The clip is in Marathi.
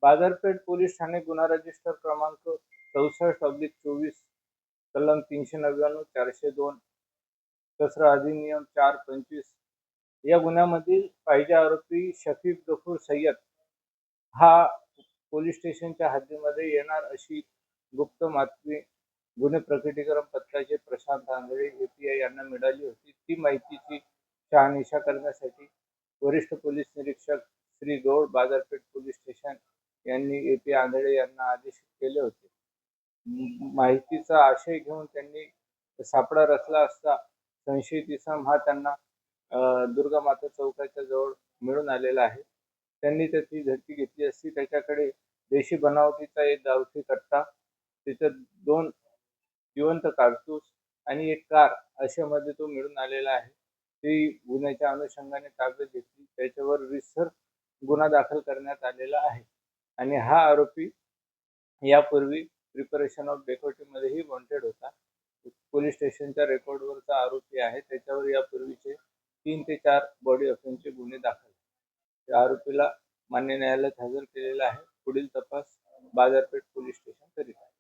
बाजारपेठ पोलीस ठाणे गुन्हा रजिस्टर क्रमांक 64/24 कलम 399 402 सत्र अधिनियम 4/25 या गुन्ह्यामधील पाहिजे आरोपी शफीक गफूर सय्यद हा पोलीस स्टेशनच्या हद्दीमध्ये येणार अशी गुप्त माहिती गुन्हे प्रकटीकरण पथकाचे प्रशांत आंधळे API यांना मिळाली होती. ती माहितीची शहानिशा करण्यासाठी वरिष्ठ पोलीस निरीक्षक श्री गौड बाजारपेठ पोलीस स्टेशन यांनी API आंधळे यांना आदेश केले होते. माहितीचा आशय घेऊन त्यांनी सापळा रचला असता संशयित इसम हा त्यांना दुर्गामाता चौकाच्या जवळ मिळून आलेला आहे. त्यांनी त्याची झडती घेतली असती. त्याच्याकडे देशी बनावटीचा एक गावठी कट्टा, त्याच्यात 2 जिवंत कारतूस आणि एक कार अशामध्ये तो मिळून आलेला आहे. ती गुन्ह्याच्या अनुषंगाने ताब्यात घेतली. त्याच्यावर रितसर गुन्हा दाखल करण्यात आलेला आहे आणि हा आरोपी यापूर्वी प्रिपरेशन ऑफ डेकोर्टीमध्येही वॉन्टेड होता. पोलीस स्टेशनच्या रेकॉर्डवरचा आरोपी आहे. त्याच्यावर यापूर्वीचे 3 ते 4 बॉडी ऑफेन्सचे गुन्हे दाखल. त्या आरोपीला मान्य न्यायालयात हजर केलेला आहे. पुढील तपास बाजारपेठ पोलीस स्टेशन करीत आहे.